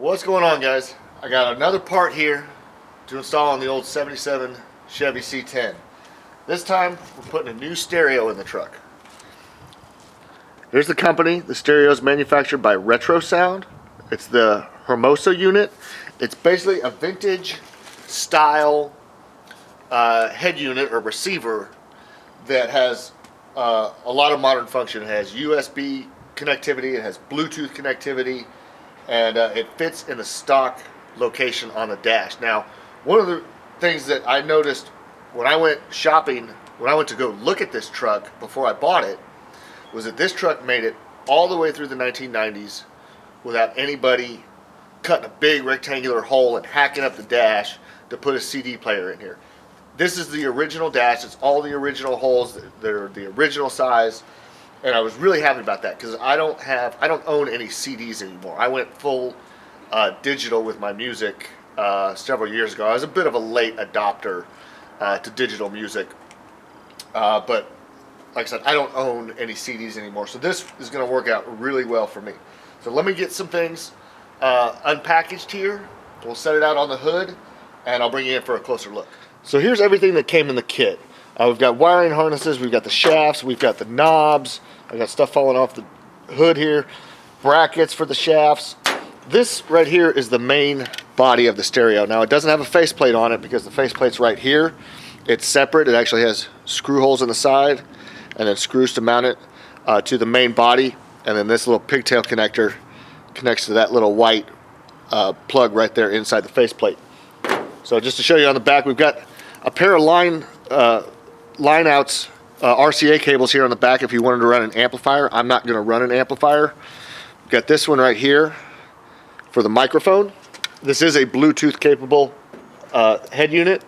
What's going on, guys? I got another part here to install on the old 77 Chevy C10. This time we're putting a new stereo in the truck. Here's the company. The stereo is manufactured by Retrosound. It's the Hermosa unit. It's basically a vintage style head unit or receiver that has a lot of modern function. It has USB connectivity, it has Bluetooth connectivity, and it fits in the stock location on the dash. Now, one of the things that I noticed when I went shopping, when I went to go look at this truck before I bought it, was that this truck made it all the way through the 1990s without anybody cutting a big rectangular hole and hacking up the dash to put a CD player in here. This is the original dash. It's all the original holes that are the original size, and I was really happy about that because I don't own any CDs anymore. I went full digital with my music several years ago. I was a bit of a late adopter to digital music, but like I said, I don't own any CDs anymore, so this is going to work out really well for me. So let me get some things unpackaged here. We'll set it out on the hood, and I'll bring you in for a closer look. So here's everything that came in the kit. We've got wiring harnesses, we've got the shafts, we've got the knobs, I've got stuff falling off the hood here, brackets for the shafts. This right here is the main body of the stereo. Now, it doesn't have a faceplate on it because the faceplate's right here. It's separate. It actually has screw holes in the side and then screws to mount it to the main body. And then this little pigtail connector connects to that little white plug right there inside the faceplate. So just to show you on the back, we've got a pair of line outs, RCA cables here on the back if you wanted to run an amplifier. I'm not going to run an amplifier. We've got this one right here for the microphone. This is a Bluetooth capable head unit,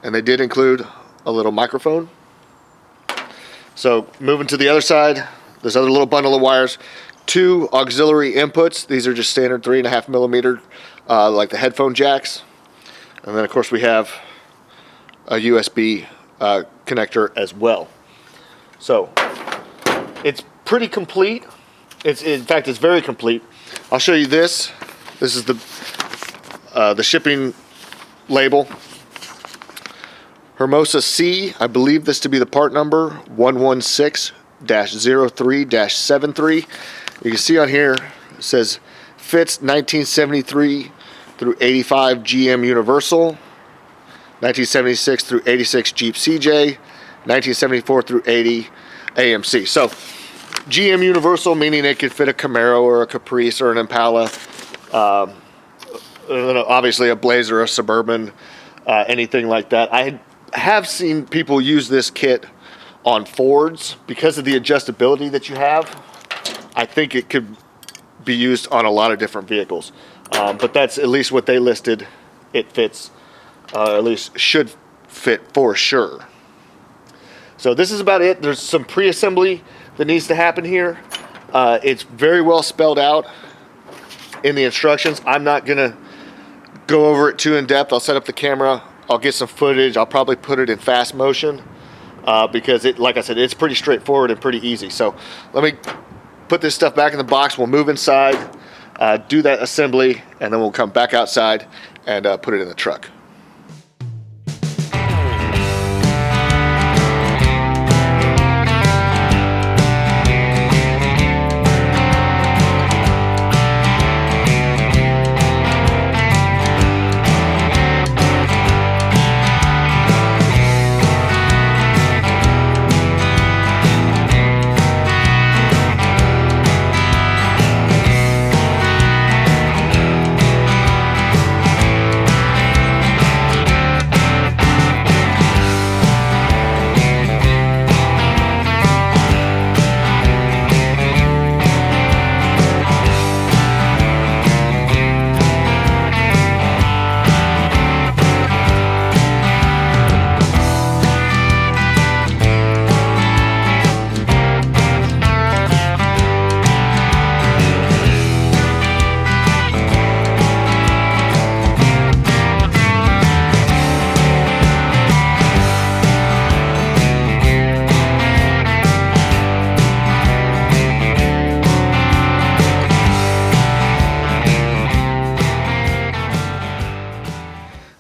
and they did include a little microphone. So moving to the other side, there's another little bundle of wires, two auxiliary inputs. These are just standard 3.5 millimeter, like the headphone jacks. And then of course we have a USB connector as well. So it's pretty complete. In fact, it's very complete. I'll show you this. This is the shipping label. Hermosa C, I believe this to be the part number 116-03-73. You can see on here it says fits 1973 through 85 GM Universal, 1976 through 86 Jeep CJ, 1974 through 80 AMC. So GM Universal, meaning it could fit a Camaro or a Caprice or an Impala, obviously a Blazer, a Suburban, anything like that. I have seen people use this kit on Fords because of the adjustability that you have. I think it could be used on a lot of different vehicles, but that's at least what they listed. It fits, at least should fit for sure. So this is about it. There's some pre-assembly that needs to happen here. It's very well spelled out in the instructions. I'm not gonna go over it too in depth. I'll set up the camera, I'll get some footage, I'll probably put it in fast motion because like I said, it's pretty straightforward and pretty easy. So let me put this stuff back in the box. We'll move inside, do that assembly, and then we'll come back outside and put it in the truck.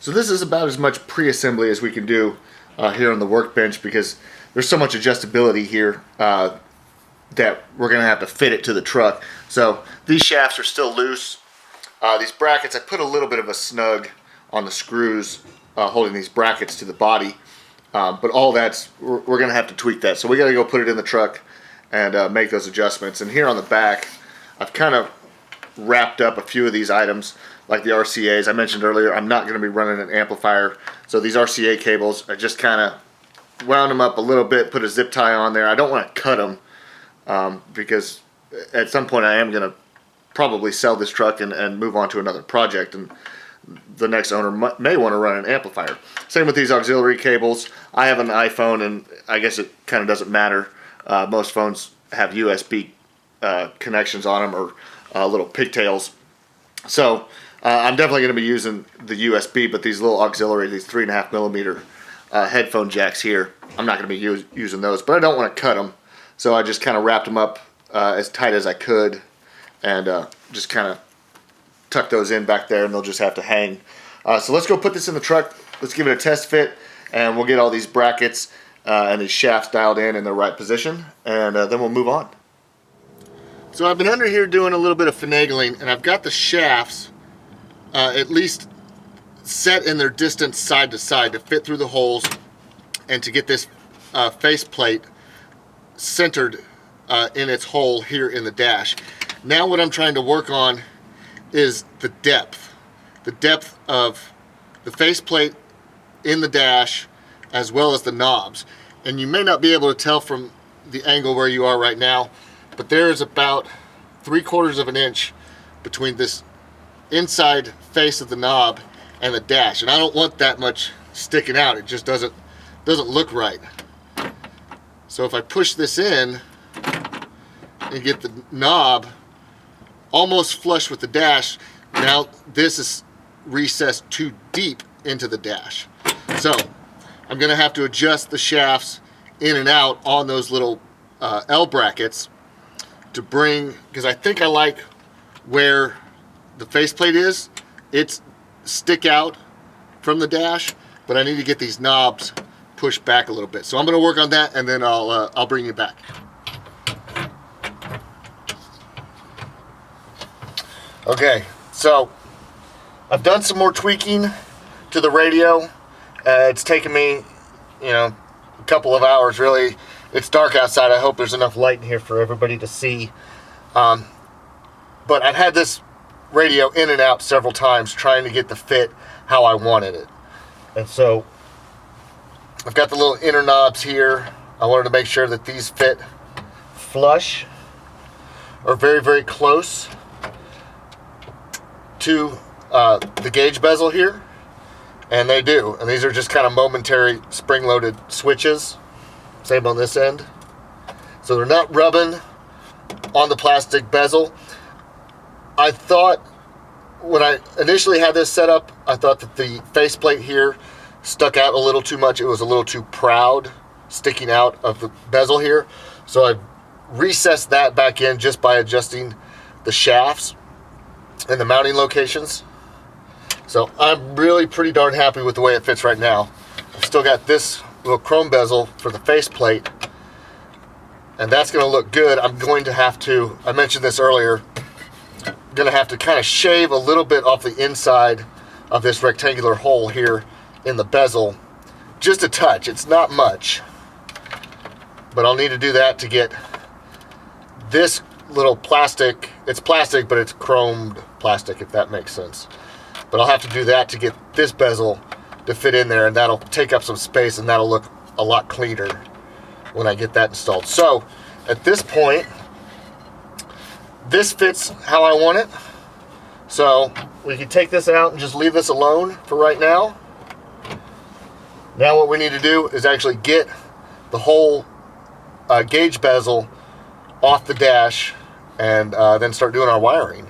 So this is about as much pre-assembly as we can do here on the workbench, because there's so much adjustability here that we're going to have to fit it to the truck. So these shafts are still loose. These brackets, I put a little bit of a snug on the screws holding these brackets to the body. But all that's, we're going to have to tweak that. So we got to go put it in the truck and make those adjustments. And here on the back, I've kind of wrapped up a few of these items, like the RCAs. I mentioned earlier, I'm not going to be running an amplifier. So these RCA cables, I just kind of wound them up a little bit, put a zip tie on there. I don't want to cut them because at some point I am going to probably sell this truck and move on to another project, and the next owner may want to run an amplifier. Same with these auxiliary cables. I have an iPhone, and I guess it kind of doesn't matter. Most phones have USB connections on them, or little pigtails. So I'm definitely going to be using the USB, but these little auxiliary, these 3.5 millimeter headphone jacks here, I'm not going to be using those, but I don't want to cut them. So I just kind of wrapped them up as tight as I could, and just kind of tuck those in back there, and they'll just have to hang. So let's go put this in the truck. Let's give it a test fit, and we'll get all these brackets and these shafts dialed in the right position, and then we'll move on. So I've been under here doing a little bit of finagling, and I've got the shafts at least set in their distance side to side to fit through the holes, and to get this faceplate centered in its hole here in the dash. Now what I'm trying to work on is the depth of the faceplate in the dash, as well as the knobs. And you may not be able to tell from the angle where you are right now, but there is about 3/4 of an inch between this inside face of the knob and the dash, and I don't want that much sticking out. It just doesn't look right. So if I push this in and get the knob almost flush with the dash, now this is recessed too deep into the dash. So I'm going to have to adjust the shafts in and out on those little L brackets to bring, because I think I like where the faceplate is. It's stick out from the dash, but I need to get these knobs pushed back a little bit. So I'm going to work on that, and then I'll bring you back. Okay, so I've done some more tweaking to the radio. It's taken me, a couple of hours, really. It's dark outside. I hope there's enough light in here for everybody to see. But I've had this radio in and out several times trying to get the fit how I wanted it. And so I've got the little inner knobs here. I wanted to make sure that these fit flush or very, very close to the gauge bezel here, and they do. And these are just kind of momentary spring-loaded switches. Same on this end. So they're not rubbing on the plastic bezel. I thought, when I initially had this set up, I thought that the faceplate here stuck out a little too much. It was a little too proud, sticking out of the bezel here. So I recessed that back in just by adjusting the shafts and the mounting locations. So I'm really pretty darn happy with the way it fits right now. I've still got this little chrome bezel for the faceplate, and that's going to look good. I'm going to have to, I mentioned this earlier, I'm going to have to kind of shave a little bit off the inside of this rectangular hole here in the bezel. Just a touch. It's not much, but I'll need to do that to get this little plastic. It's plastic, but it's chromed plastic, if that makes sense. But I'll have to do that to get this bezel to fit in there, and that'll take up some space, and that'll look a lot cleaner when I get that installed. So at this point, this fits how I want it. So we can take this out and just leave this alone for right now. Now what we need to do is actually get the whole gauge bezel off the dash, and then start doing our wiring.